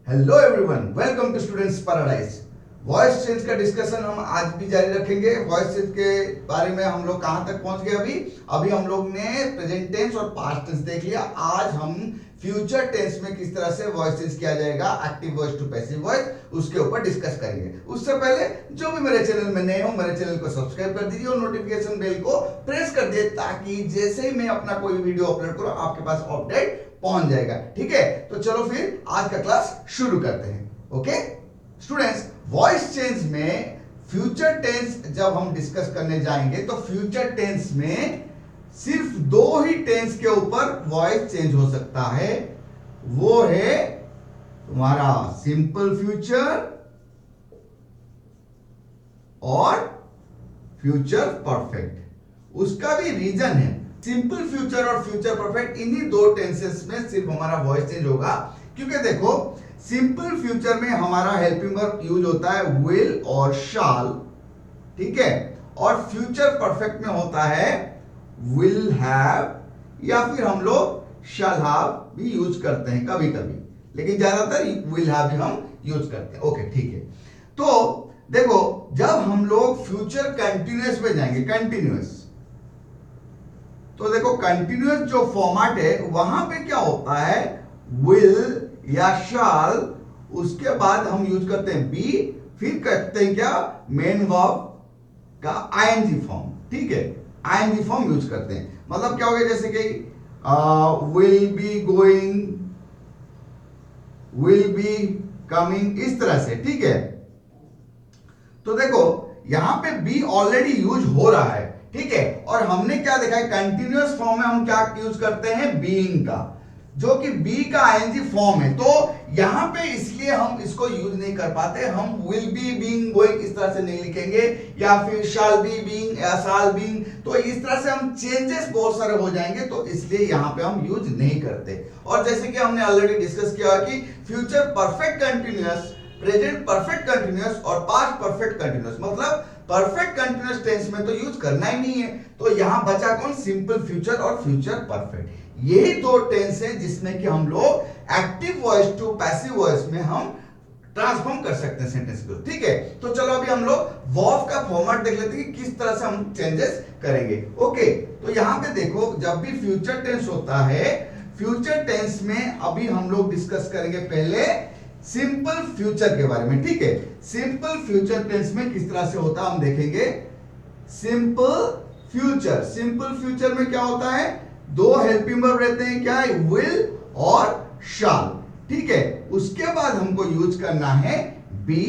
Hello everyone, welcome to students paradise. Voice change का discussion हम आज भी जारी रखेंगे। वॉइस चेंज के बारे में हम लोग कहां तक पहुंच गए? अभी हम लोग ने प्रेजेंट टेंस और पास्ट टेंस देख लिया। आज हम फ्यूचर टेंस में किस तरह से वॉइस चेंज किया जाएगा, active voice to passive voice, उसके ऊपर डिस्कस करेंगे। उससे पहले जो भी मेरे चैनल में नए हो, मेरे चैनल को सब्सक्राइब कर दीजिए और नोटिफिकेशन बेल को प्रेस कर दिए, ताकि जैसे ही मैं अपना कोई वीडियो अपलोड करूं आपके पास अपडेट पहुंच जाएगा। ठीक है, तो चलो फिर आज का क्लास शुरू करते हैं। ओके स्टूडेंट्स, वॉइस चेंज में फ्यूचर टेंस जब हम डिस्कस करने जाएंगे तो फ्यूचर टेंस में सिर्फ दो ही टेंस के ऊपर वॉइस चेंज हो सकता है। वो है तुम्हारा सिंपल फ्यूचर और फ्यूचर परफेक्ट। उसका भी रीजन है। सिंपल फ्यूचर और फ्यूचर परफेक्ट, इन्हीं दो टेंसेस में सिर्फ हमारा वॉइस चेंज होगा। क्योंकि देखो, सिंपल फ्यूचर में हमारा हेल्पिंग वर्ब यूज होता है विल और शाल, ठीक है, और फ्यूचर परफेक्ट में होता है विल हैव, या फिर हम लोग शैल हैव भी यूज करते हैं कभी कभी, लेकिन ज्यादातर विल हैव भी हम यूज करते हैं। ओके ठीक है, तो देखो जब हम लोग फ्यूचर कंटिन्यूअस में जाएंगे, कंटिन्यूअस, तो देखो कंटिन्यूअस जो फॉर्मेट है वहां पे क्या होता है, विल या शाल, उसके बाद हम यूज करते हैं बी, फिर करते हैं क्या, मेन वर्ब का आईएनजी फॉर्म। ठीक है, आईएनजी फॉर्म यूज करते हैं। मतलब क्या हो गया, जैसे कि will be going, will be coming, इस तरह से। ठीक है, तो देखो यहां पे बी ऑलरेडी यूज हो रहा है, ठीक है, और हमने क्या देखा है, कंटिन्यूअस फॉर्म में हम क्या यूज करते हैं, बीइंग का, जो कि बी का आईएनजी फॉर्म है। तो यहां पे इसलिए हम इसको यूज नहीं कर पाते। हम विल बी बीइंग गोइंग इस तरह से नहीं लिखेंगे, या फिर शैल बी बीइंग या शाल बीइंग, तो इस तरह से हम चेंजेस बहुत सारे हो जाएंगे, तो इसलिए यहां पे हम यूज नहीं करते। और जैसे कि हमने ऑलरेडी डिस्कस किया कि future perfect continuous, present perfect continuous और पास्ट परफेक्ट कंटिन्यूअस, मतलब परफेक्ट कंटिन्यूअस टेंस में तो यूज करना ही नहीं है। तो यहां बचा कौन, सिंपल फ्यूचर और फ्यूचर परफेक्ट। यही दो टेंस है जिसमें कि हम लोग active voice to passive voice में हम ट्रांसफॉर्म कर सकते हैं सेंटेंस को। ठीक है, तो चलो अभी हम लोग वर्ब का फॉर्मेट देख लेते हैं कि किस तरह से हम चेंजेस करेंगे। ओके, तो यहां पे देखो, जब भी फ्यूचर टेंस होता है, फ्यूचर टेंस में अभी हम लोग डिस्कस करेंगे पहले सिंपल फ्यूचर के बारे में। ठीक है, सिंपल फ्यूचर टेंस में किस तरह से होता है हम देखेंगे। सिंपल फ्यूचर, सिंपल फ्यूचर में क्या होता है, दो हेल्पिंग वर्ब रहते हैं, क्या है, विल और शाल। ठीक है, उसके बाद हमको यूज करना है बी,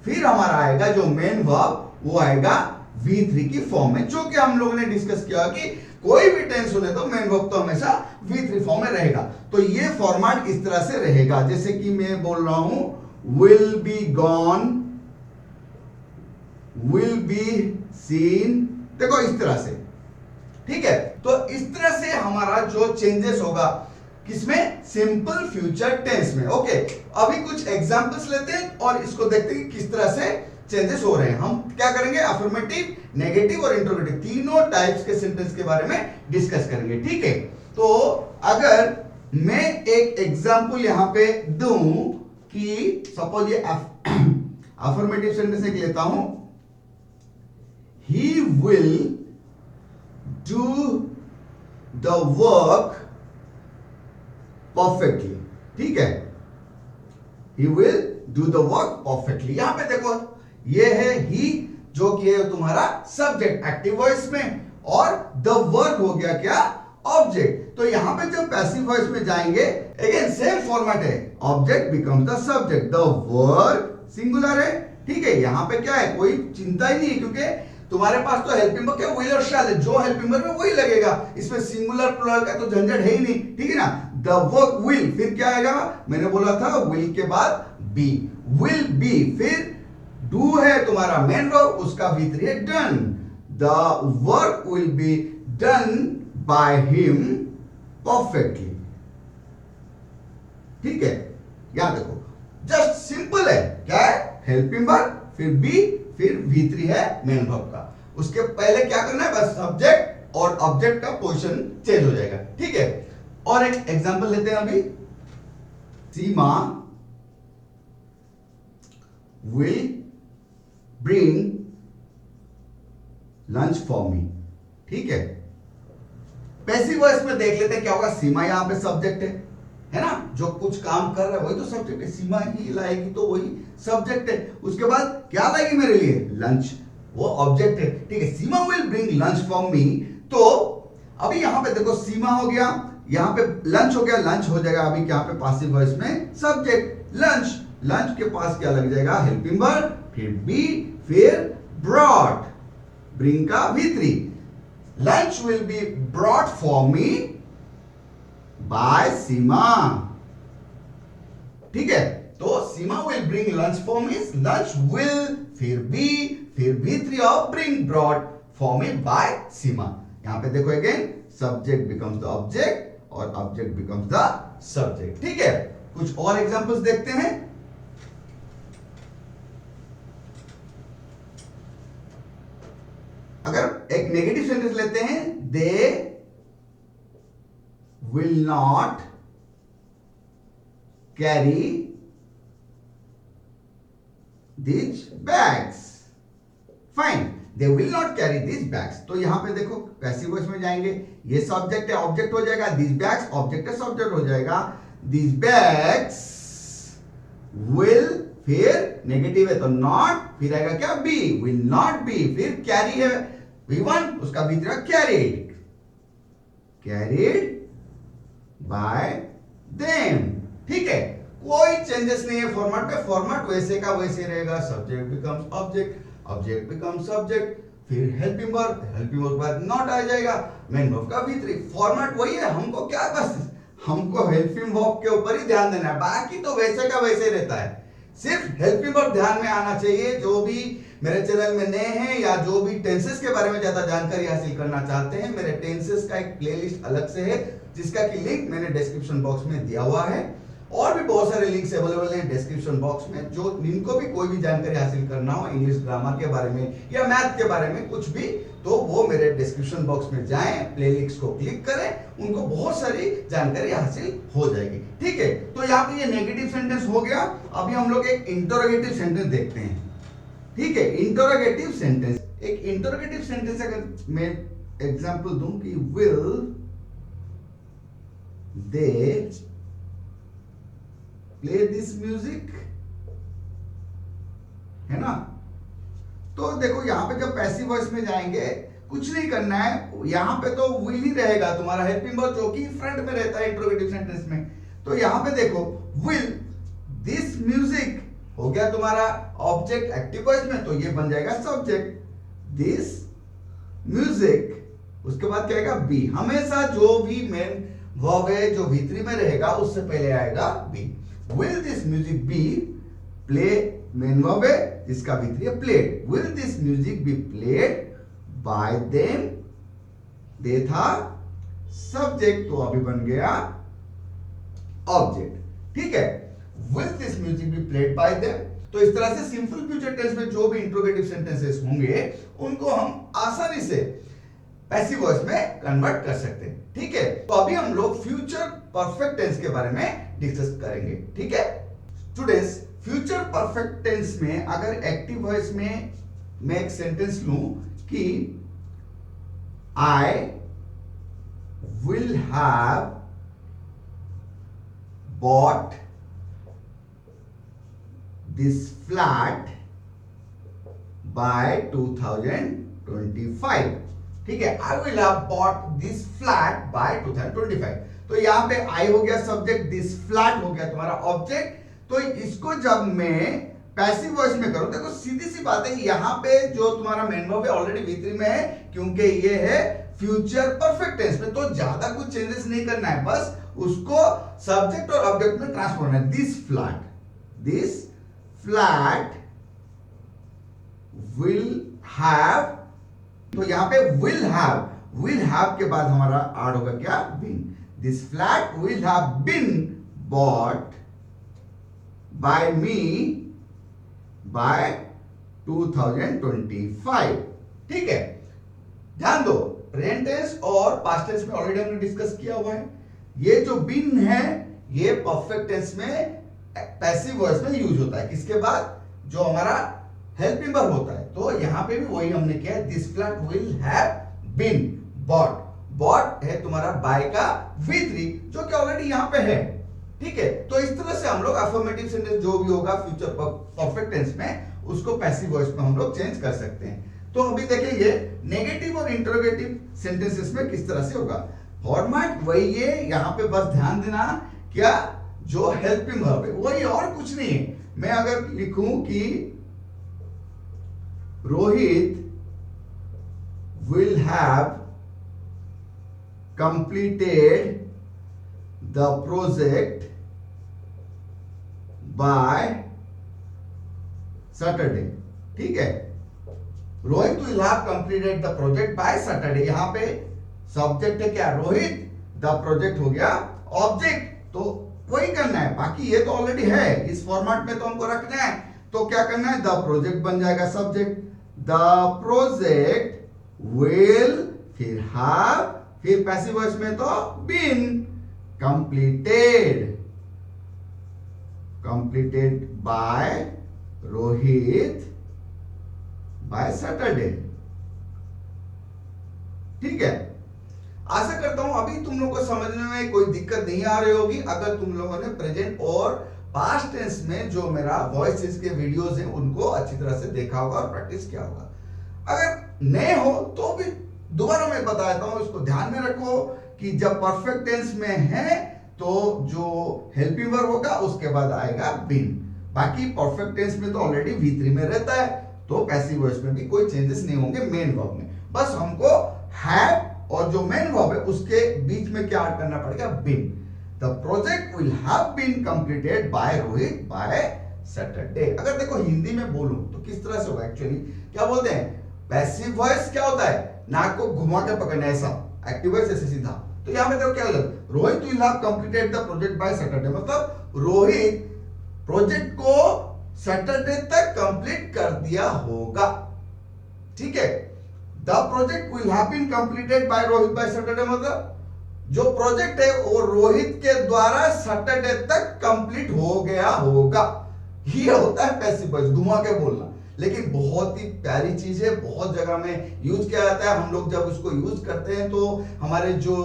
फिर हमारा आएगा जो मेन वर्ब, वो आएगा V3 की फॉर्म में, जो कि हम लोगों ने डिस्कस किया कि कोई भी टेंस होने तो मेन वर्ब तो हमेशा V3 फॉर्म में रहेगा। तो ये फॉर्मेट इस तरह से रहेगा, जैसे कि मैं बोल रहा हूं will be gone, will be seen, देखो इस तरह से। ठीक है, तो इस तरह से हमारा जो चेंजेस होगा किसमें, सिंपल फ्यूचर टेंस में। ओके, अभी कुछ एग्जांपल्स लेते हैं और इसको देखते हैं कि किस तरह से चेंजेस हो रहे हैं। हम क्या करेंगे, अफर्मेटिव, नेगेटिव और इंट्रोगेटिव, तीनों टाइप्स के सेंटेंस के बारे में डिस्कस करेंगे। ठीक है, तो अगर मैं एक एग्जांपल यहां पे दूं कि सपोज ये अफर्मेटिव सेंटेंस एक लेता हूं, he will do the work perfectly. ठीक है, he will do the work perfectly। यहां पे देखो ये है ही, जो कि है तुम्हारा सब्जेक्ट एक्टिव वॉइस में, और द वर्क हो गया क्या, ऑब्जेक्ट। तो यहां पे जब पैसिव वॉइस में जाएंगे, अगेन सेम फॉर्मेट है, object becomes the subject, the work singular है। ठीक है, यहां पे क्या है, कोई चिंता ही नहीं है, क्योंकि तुम्हारे पास तो हेल्पिंग वर्ब क्या, विल और शैल है, जो हेल्पिंग वर्ब है वही लगेगा, इसमें सिंगुलर प्लुरल का तो झंझट है ही नहीं। ठीक है ना, द वर्क विल, फिर क्या आएगा, मैंने बोला था विल के बाद बी, विल बी, फिर डू है तुम्हारा मेन वर्ब, उसका V3 है done, the work will be done by him perfectly. ठीक है, यहां देखो जस्ट सिंपल है, क्या है, हेल्पिंग वर्ब, फिर बी, फिर V3 है मेन वर्ब का। उसके पहले क्या करना है, बस सब्जेक्ट और ऑब्जेक्ट का पोजीशन चेंज हो जाएगा। ठीक है, और एक एग्जांपल लेते हैं अभी। सीमा will bring lunch for me। ठीक है, पैसिव वॉइस में देख लेते हैं क्या होगा। सीमा यहां पे सब्जेक्ट है ना, जो कुछ काम कर रहा है वही तो सब्जेक्ट है। सीमा ही लाएगी तो वही सब्जेक्ट है। उसके बाद क्या लाएगी मेरे लिए, लंच, वो ऑब्जेक्ट है। ठीक है, Seema will bring lunch for me. तो अभी यहां पे देखो सीमा हो गया, यहां पे लंच हो गया, लंच हो जाएगा अभी क्या पे पासिव वॉइस में सब्जेक्ट लंच। लंच के पास क्या लग जाएगा, हेल्पिंग वर्ब, फिर बी, फिर ब्रॉट, ब्रिंग का V3। Lunch will be brought for me by Seema. ठीक है, तो Seema will bring lunch for me, lunch will, फिर बी, फिर V3 और bring brought for me by Seema. यहां पे देखो again, subject becomes the object और ऑब्जेक्ट बिकम्स द सब्जेक्ट। ठीक है, कुछ और एग्जांपल्स देखते हैं। अगर एक नेगेटिव सेंटेंस लेते हैं, they will not carry these bags। Fine, they will not carry these bags। तो यहां पे देखो पैसिव वॉइस में जाएंगे, ये सब्जेक्ट है, ऑब्जेक्ट हो जाएगा, these bags ऑब्जेक्ट है, सब्जेक्ट हो जाएगा। these bags will, फिर नेगेटिव है तो नॉट, फिर आएगा क्या, बी, विल नॉट बी, फिर कैरी है V1, उसका V3 carried, carried bye them. ठीक है, कोई चेंजेस नहीं है फॉर्मेट पे, फॉर्मेट वैसे का वैसे रहेगा। Subject becomes object, object becomes subject, फिर हेल्पिंग वर्ब, हेल्पिंग वर्ब के बाद नॉट आ जाएगा, मेन वर्ब का V3। फॉर्मेट वही है, हमको क्या, बस हमको हेल्पिंग वर्ब के ऊपर ही ध्यान देना है, बाकी तो वैसे का वैसे रहता है। सिर्फ हेल्पिंग वर्ब ध्यान में आना चाहिए। जो भी मेरे चैनल में नए हैं या जो भी टेंसेस के बारे में ज्यादा जानकारी हासिल करना चाहते हैं, मेरे टेंसेस का एक प्लेलिस्ट अलग से है जिसका कि लिंक मैंने डिस्क्रिप्शन बॉक्स में दिया हुआ है, और भी बहुत सारे लिंक्स अवेलेबल हैं डिस्क्रिप्शन बॉक्स में। जो जिनको भी कोई भी जानकारी हासिल करना हो इंग्लिश ग्रामर के बारे में या मैथ के बारे में कुछ भी, तो वो मेरे डिस्क्रिप्शन बॉक्स में जाएं, प्लेलिस्ट को क्लिक करें, उनको बहुत सारी जानकारी हासिल हो जाएगी। ठीक है, तो यहाँ पे ये नेगेटिव सेंटेंस हो गया। अभी हम लोग एक इंटरोगेटिव सेंटेंस देखते हैं। ठीक है, इंटरोगेटिव सेंटेंस, एक इंटरोगेटिव सेंटेंस अगर मैं एग्जांपल दूं कि will they play this music, है ना। तो देखो यहां पे जब पैसिव वॉइस में जाएंगे, कुछ नहीं करना है, यहां पे तो विल ही रहेगा तुम्हारा हेल्पिंग वर्ब, जो कि फ्रंट में रहता है इंटरोगेटिव सेंटेंस में। तो यहां पे देखो विल दिस म्यूजिक हो गया तुम्हारा ऑब्जेक्ट एक्टिव वॉइस में, तो ये बन जाएगा सब्जेक्ट, दिस म्यूजिक। उसके बाद क्या आएगा, बी। हमेशा जो भी मेन वर्ब है जो V3 में रहेगा उससे पहले आएगा be. Will this music be play, main verb है जिसका V3 है played. Will this music be played by them, they था सब्जेक्ट, तो अभी बन गया ऑब्जेक्ट। ठीक है, will this music be played by them. तो इस तरह से सिंपल फ्यूचर टेंस में जो भी इंट्रोगेटिव सेंटेंसेस होंगे उनको हम आसानी से पैसिव वॉइस में कन्वर्ट कर सकते हैं। ठीक है, तो अभी हम लोग फ्यूचर परफेक्ट टेंस के बारे में डिस्कस करेंगे। ठीक है स्टूडेंट्स, फ्यूचर परफेक्ट टेंस में अगर एक्टिव वॉइस में मैं एक सेंटेंस लूं कि I will have bought this flat by 2025। ठीक है, I will have bought this flat by 2025। तो यहां पे I हो गया सब्जेक्ट, this flat हो गया तुम्हारा ऑब्जेक्ट। तो इसको जब मैं पैसिव वॉइस में करूं, देखो सीधी सी बात है, यहां पे जो तुम्हारा मेन वर्ब है ऑलरेडी V3 में है, क्योंकि ये है फ्यूचर परफेक्ट टेंस में, तो ज्यादा कुछ चेंजेस नहीं करना है, बस उसको सब्जेक्ट और ऑब्जेक्ट में ट्रांसफॉर्म करना है। This flat, this flat will have, तो यहां पे विल हैव के बाद हमारा ऐड होगा क्या, been. This flat will have been bought by me by 2025। ठीक है, ध्यान दो, प्रेजेंट टेंस और पास्ट टेंस में ऑलरेडी हमने डिस्कस किया हुआ है। ये जो बीन है ये परफेक्ट टेंस में पैसिव वॉइस में यूज होता है, किसके बाद, जो हमारा हेल्पिंग वर्ब होता है। तो यहां पे भी वही हमने किया, this flat will have been bought. Bought है तुम्हारा बाय का V3 जो कि ऑलरेडी यहां पे है, ठीक है। तो इस तरह से हम लोग अफर्मेटिव सेंटेंस जो भी होगा फ्यूचर परफेक्ट टेंस में उसको पैसिव वॉइस में हम लोग चेंज कर सकते हैं। तो अभी देखेंगे नेगेटिव और इंटरोगेटिव सेंटेंसेस में किस तरह से होगा। फॉर्मेट वही है, यहां पे बस ध्यान देना क्या जो हेल्पिंग वर्ब है वही, और कुछ नहीं है। मैं अगर लिखूं कि Rohit will have completed the project by Saturday, ठीक है। Rohit will have completed the project by Saturday, यहां पे सब्जेक्ट है क्या रोहित, द प्रोजेक्ट हो गया ऑब्जेक्ट, तो वही करना है। बाकी ये तो ऑलरेडी है, इस फॉर्मेट में तो हमको रखना है। तो क्या करना है, द प्रोजेक्ट बन जाएगा सब्जेक्ट, द प्रोजेक्ट विल फिर हैव फिर पैसिव वॉइस में तो been completed by Rohit by Saturday, ठीक है। आशा करता हूं अभी तुम लोगों को समझने में कोई दिक्कत नहीं आ रही होगी। अगर तुम लोगों ने प्रेजेंट और पास्ट टेंस में जो मेरा वॉइस के वीडियोस हैं उनको अच्छी तरह से देखा होगा और प्रैक्टिस किया होगा। अगर नए हो तो भी दोबारा मैं बता देता हूं, इसको ध्यान में रखो कि जब परफेक्ट टेंस में है तो जो हेल्पिंग वर्ब होगा उसके बाद आएगा बीन। बाकी परफेक्ट टेंस में तो ऑलरेडी V3 में रहता है, तो पैसिव वॉइस में भी कोई चेंजेस नहीं होंगे मेन वर्ब में। बस हमको हैव और जो मेन वर्ब है उसके बीच में क्या ऐड करना पड़ेगा, been. The project will have been completed by Rohit by Saturday. अगर देखो हिंदी में बोलूं तो किस तरह से होगा, एक्चुअली क्या बोलते हैं, पैसिव वॉइस क्या होता है, नाक को घुमा के पकड़ना, ऐसा। एक्टिव वॉइस ऐसे सीधा। तो यहां पे देखो क्या होगा, Rohit will have completed the project by Saturday, मतलब रोहित प्रोजेक्ट को सैटरडे तक कंप्लीट कर दिया होगा, ठीक है। The project will have been completed by Rohit by Saturday, मतलब जो प्रोजेक्ट है वो रोहित के द्वारा सैटरडे तक कंप्लीट हो गया होगा। ये होता है पैसिव वॉइस, घुमा के बोलना। लेकिन बहुत ही प्यारी चीज है, बहुत जगह में यूज किया जाता है। हम लोग जब उसको यूज करते हैं तो हमारे जो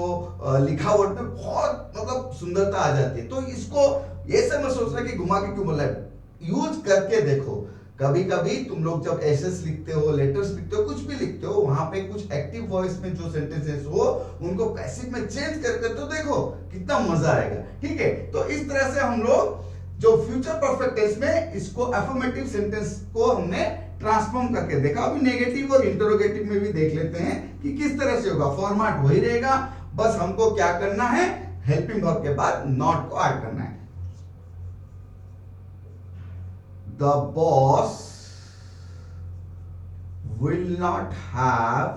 लिखावट में बहुत मतलब सुंदरता आ जाती है। तो इसको ये सब मत सोचना कि घुमा के क्यों बोल रहा है, यूज करके देखो। कभी कभी तुम लोग जब एसेस लिखते हो, लेटर्स लिखते हो, कुछ भी लिखते हो, वहां पे कुछ एक्टिव वॉइस में जो सेंटेंसेस हो उनको पैसिव में चेंज करके तो देखो कितना मजा आएगा, ठीक है। तो इस तरह से हम लोग जो फ्यूचर परफेक्ट टेंस में इसको अफर्मेटिव सेंटेंस को हमने ट्रांसफॉर्म करके देखा। अभी नेगेटिव और इंटरोगेटिव में भी देख लेते हैं कि किस तरह से होगा। फॉर्मेट वही रहेगा, बस हमको क्या करना है, हेल्पिंग वर्ब के बाद नॉट को ऐड करना है। The boss will not have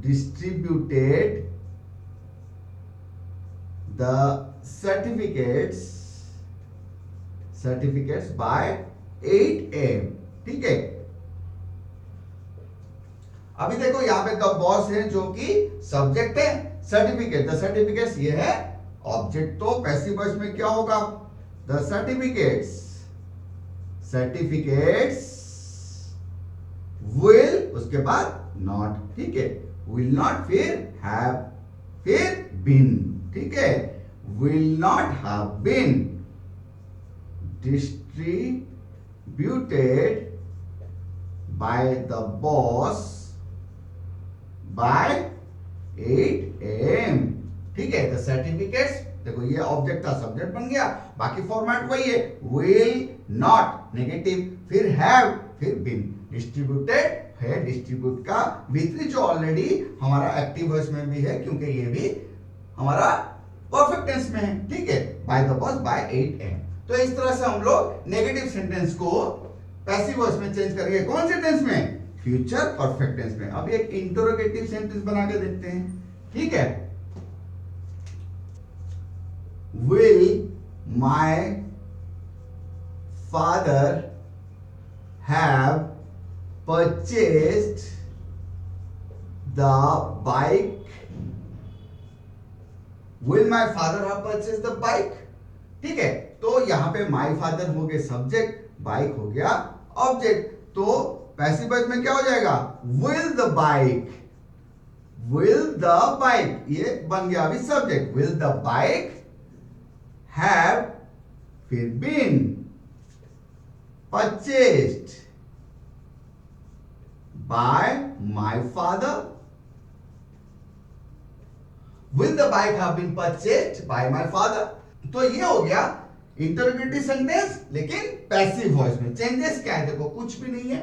distributed the certificates by 8 AM, ठीक है। अभी देखो यहां पे द बॉस है जो कि सब्जेक्ट है, सर्टिफिकेट द सर्टिफिकेट्स ये है ऑब्जेक्ट। तो पैसिव वॉइस में क्या होगा, द सर्टिफिकेट्स विल उसके बाद नॉट, ठीक है। विल नॉट फिर हैव फिर बीन, ठीक है। Will not have been distributed by the boss by 8 AM, ठीक है। द सर्टिफिकेट्स देखो ये ऑब्जेक्ट था, सब्जेक्ट बन गया, बाकी फॉर्मेट वही है। विल नॉट नेगेटिव फिर हैव फिर बीन, डिस्ट्रीब्यूटेड है, डिस्ट्रीब्यूट का V3 जो ऑलरेडी हमारा एक्टिव वॉइस में भी है क्योंकि ये भी हमारा परफेक्ट टेंस में है, ठीक है। By the boss by 8 AM। तो इस तरह से हम लोग नेगेटिव सेंटेंस को पैसिव वॉइस में चेंज करेंगे। कौन से टेंस में, फ्यूचर परफेक्ट टेंस में। अब एक इंटरोगेटिव सेंटेंस बना के देखते हैं, ठीक है। Will my father have purchased the bike? Will my father have purchased the bike? ठीक है। तो यहाँ पे माय फादर हो गए सब्जेक्ट, बाइक हो गया ऑब्जेक्ट। तो पैसिव वॉइस में क्या हो जाएगा, will the bike, will the bike, ये बन गया अभी subject. Will the bike have फिर been purchased by my father, will the bike have been purchased by my father. तो ये हो गया इंटरोगेटिव सेंटेंस, लेकिन पैसिव वॉइस में। चेंजेस क्या है, देखो कुछ भी नहीं है,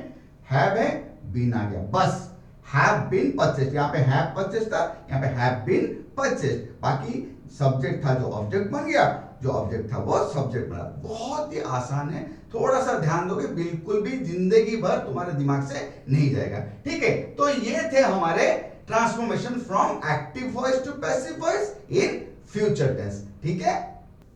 हैव है, बीन आ गया, बस हैव बीन परचेस्ड, यहाँ पे हैव परचेस्ड था, यहाँ पे हैव बीन परचेस्ड, बाकी सब्जेक्ट था जो ऑब्जेक्ट बन गया, जो ऑब्जेक्ट था वो सब्जेक्ट बना। बहुत ही आसान है, थोड़ा सा ध्यान दोगे बिल्कुल भी जिंदगी भर तुम्हारे दिमाग से नहीं जाएगा, ठीक है। तो ये थे हमारे transformation from active voice to passive voice in future tense, ठीक है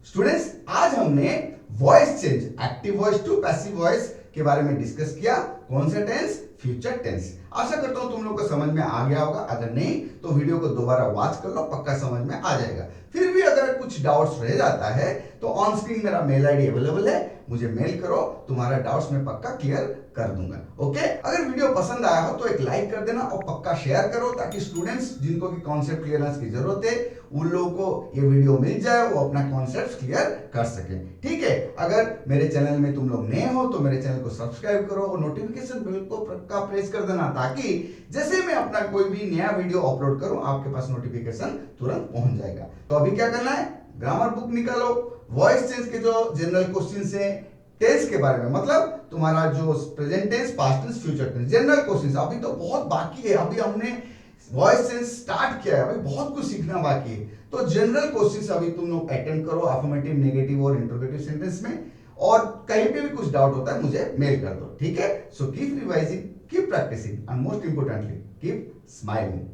स्टूडेंट्स। आज हमने voice change active voice to passive voice के बारे में डिस्कस किया। कौन सा टेंस, फ्यूचर टेंस। आशा करता हूं तुम लोग को समझ में आ गया होगा, अगर नहीं तो वीडियो को दोबारा वॉच कर लो, पक्का समझ में आ जाएगा। फिर भी अगर कुछ डाउट्स रह जाता है तो ऑन स्क्रीन मेरा मेल आईडी अवेलेबल है, मुझे मेल करो, तुम्हारा डाउट्स मैं पक्का क्लियर कर दूंगा, ओके। अगर वीडियो पसंद आया हो तो एक लाइक कर देना और पक्का शेयर करो, ताकि स्टूडेंट्स जिनको की कॉन्सेप्ट क्लियरेंस की जरूरत है उन लोगों को ये वीडियो मिल जाए, वो अपना कॉन्सेप्ट क्लियर कर सके, ठीक है। अगर मेरे चैनल में तुम लोग नए हो तो मेरे चैनल को सब्सक्राइब करो और नोटिफिकेशन बेल को पक्का प्रेस कर देना, ताकि जैसे मैं अपना कोई भी नया वीडियो अपलोड करूं आपके पास नोटिफिकेशन तुरंत पहुंच जाएगा। तो अभी क्या करना है, ग्रामर बुक निकालो, वॉइस चेंज के जो जनरल क्वेश्चंस हैं टेंस के बारे में, मतलब तुम्हारा जो present tense, past tense, future tense, general questions अभी तो बहुत बाकी है, अभी हमने वॉइस चेंज स्टार्ट किया है, अभी बहुत कुछ सीखना बाकी है। तो जनरल क्वेश्चंस अभी तुम लोग अटेम्प्ट करो अफर्मेटिव, नेगेटिव और इंटरोगेटिव सेंटेंस में, और कहीं पे भी कुछ डाउट होता है मुझे मेल कर दो, ठीक है। So keep revising, keep practising and most importantly keep smiling.